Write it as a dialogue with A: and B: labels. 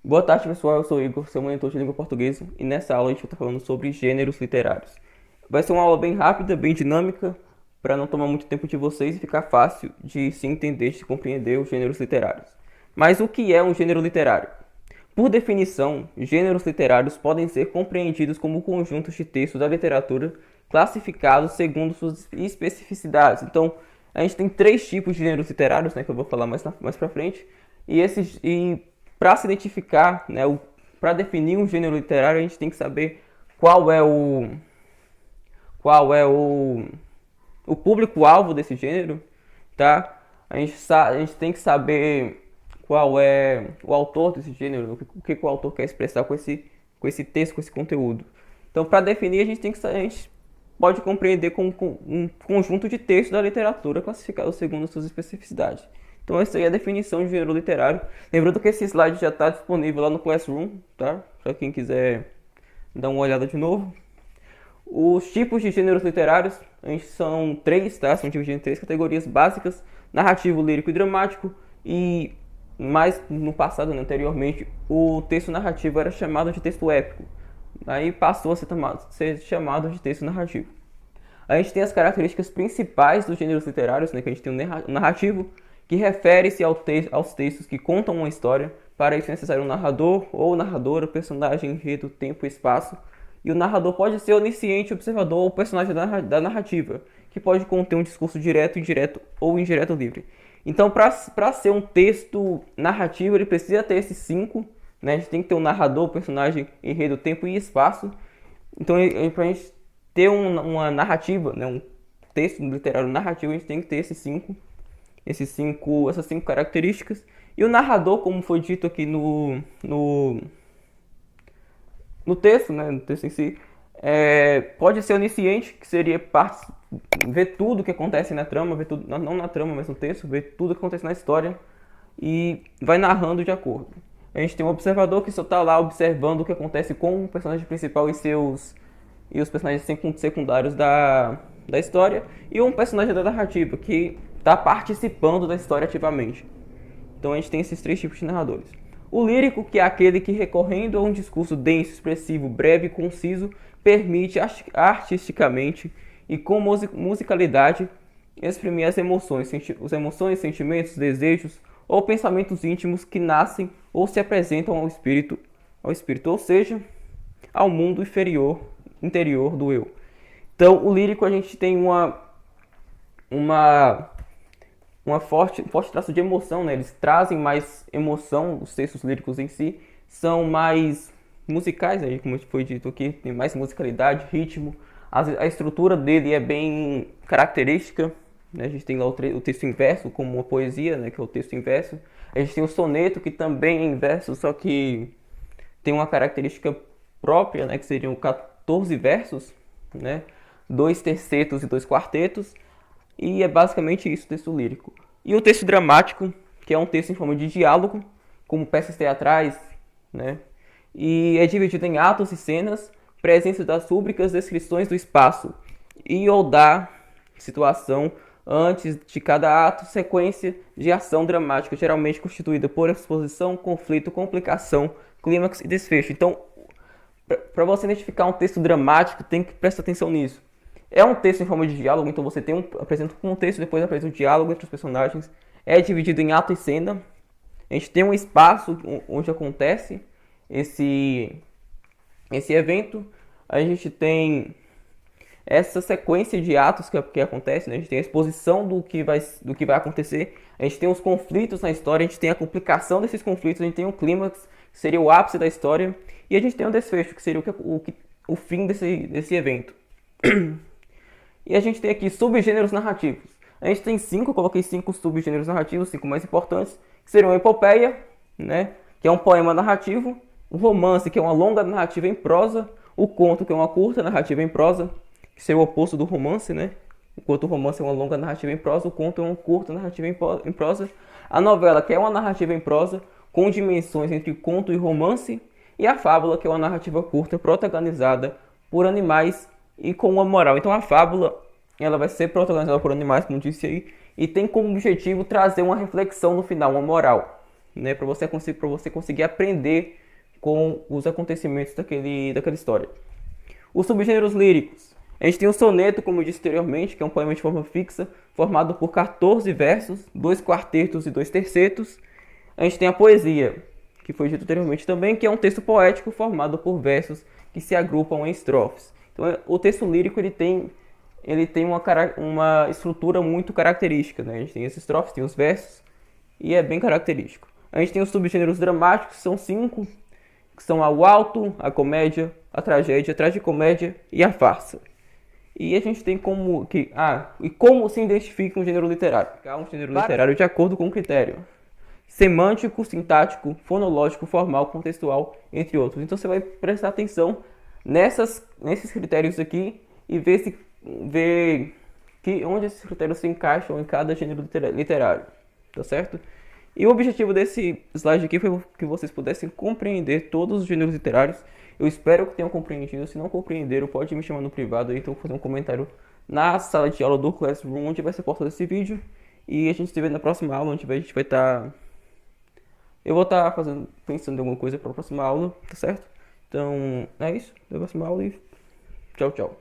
A: Boa tarde, pessoal. Eu sou o Igor, seu monitor de língua portuguesa, e nessa aula a gente vai estar falando sobre gêneros literários. Vai ser uma aula bem rápida, bem dinâmica, para não tomar muito tempo de vocês e ficar fácil de se entender, de se compreender os gêneros literários. Mas o que é um gênero literário? Por definição, gêneros literários podem ser compreendidos como conjuntos de textos da literatura classificados segundo suas especificidades. Então, a gente tem três tipos de gêneros literários, né, que eu vou falar mais para frente, e para se identificar, né, para definir um gênero literário, a gente tem que saber qual é o público-alvo desse gênero, tá? A gente tem que saber qual é o autor desse gênero, o que o autor quer expressar com esse texto, com esse conteúdo. Então, para definir, a gente pode compreender como um conjunto de textos da literatura classificados segundo suas especificidades. Então, essa aí é a definição de gênero literário. Lembrando que esse slide já está disponível lá no Classroom, tá? Para quem quiser dar uma olhada de novo. Os tipos de gêneros literários, a gente são três, tá? São divididos em três categorias básicas: narrativo, lírico e dramático. E mais no passado, né, anteriormente, o texto narrativo era chamado de texto épico. Aí passou a ser chamado de texto narrativo. A gente tem as características principais dos gêneros literários, né, que a gente tem o narrativo, que refere-se aos textos que contam uma história. Para isso é necessário um narrador ou narradora, personagem, enredo, tempo e espaço. E o narrador pode ser onisciente, observador ou personagem da narrativa, que pode conter um discurso direto, indireto ou indireto livre. Então, para ser um texto narrativo, ele precisa ter esses cinco, né? A gente tem que ter um narrador, personagem, enredo, tempo e espaço. Então, para a gente ter uma narrativa, né? Um texto literário narrativo, a gente tem que ter essas cinco características. E o narrador, como foi dito aqui no texto, né, no texto em si, pode ser onisciente, que seria ver tudo o que acontece na trama, ver tudo, não na trama, mas no texto, ver tudo o que acontece na história e vai narrando de acordo. A gente tem um observador que só está lá observando o que acontece com o personagem principal e os personagens secundários da história, e um personagem da narrativa que está participando da história ativamente. Então a gente tem esses três tipos de narradores. O lírico, que é aquele que, recorrendo a um discurso denso, expressivo, breve e conciso, permite artisticamente e com musicalidade exprimir as emoções, sentimentos, desejos ou pensamentos íntimos que nascem ou se apresentam ao espírito, ou seja, ao mundo interior do eu. Então, o lírico, a gente tem uma forte traço de emoção, né? Eles trazem mais emoção, os textos líricos em si são mais musicais, né? Como foi dito aqui, tem mais musicalidade, ritmo, a estrutura dele é bem característica, né? A gente tem lá o texto inverso como uma poesia, né? Que é o texto inverso. A gente tem o soneto, que também é inverso, só que tem uma característica própria, né? Que seriam 14 versos, né? 2 tercetos e 2 quartetos. E é basicamente isso, o texto lírico. E o texto dramático, que é um texto em forma de diálogo, como peças teatrais, né? E é dividido em atos e cenas, presença das rúbricas, descrições do espaço e ou da situação antes de cada ato, sequência de ação dramática, geralmente constituída por exposição, conflito, complicação, clímax e desfecho. Então, para você identificar um texto dramático, tem que prestar atenção nisso. É um texto em forma de diálogo, então você apresenta um contexto, depois apresenta o diálogo entre os personagens. É dividido em ato e cena. A gente tem um espaço onde acontece esse evento. A gente tem essa sequência de atos que acontece, né? A gente tem a exposição do que vai acontecer. A gente tem os conflitos na história, a gente tem a complicação desses conflitos, a gente tem o clímax, que seria o ápice da história, e a gente tem o desfecho, que seria o fim desse evento. E a gente tem aqui subgêneros narrativos. A gente tem eu coloquei 5 subgêneros narrativos, 5 mais importantes, que seriam a epopeia, né, que é um poema narrativo, o romance, que é uma longa narrativa em prosa, o conto, que é uma curta narrativa em prosa, que seria o oposto do romance, né? Enquanto o romance é uma longa narrativa em prosa, o conto é uma curta narrativa em prosa. A novela, que é uma narrativa em prosa, com dimensões entre conto e romance, e a fábula, que é uma narrativa curta, protagonizada por animais e com uma moral. Então a fábula, ela vai ser protagonizada por animais, como disse aí, e tem como objetivo trazer uma reflexão no final, uma moral, né, para você conseguir aprender com os acontecimentos daquela história. Os subgêneros líricos. A gente tem o soneto, como eu disse anteriormente, que é um poema de forma fixa, formado por 14 versos, 2 quartetos e 2 tercetos. A gente tem a poesia, que foi dito anteriormente também, que é um texto poético formado por versos que se agrupam em estrofes. Então, o texto lírico ele tem uma estrutura muito característica, né? A gente tem as estrofes, tem os versos, e é bem característico. A gente tem os subgêneros dramáticos, que são 5, que são o alto, a comédia, a tragédia, a tragicomédia e a farsa. E a gente tem como se identifica um gênero literário. Um gênero literário de acordo com o critério semântico, sintático, fonológico, formal, contextual, entre outros. Então você vai prestar atenção nesses critérios aqui e ver onde esses critérios se encaixam em cada gênero literário, tá certo? E o objetivo desse slide aqui foi que vocês pudessem compreender todos os gêneros literários. Eu espero que tenham compreendido. Se não compreenderam, pode me chamar no privado aí, então fazer um comentário na sala de aula do Classroom, onde vai ser postado esse vídeo. E a gente se vê na próxima aula, onde a gente vai estar... Eu vou estar pensando em alguma coisa para a próxima aula, tá certo? Então, é isso. Até a próxima aula e tchau, tchau.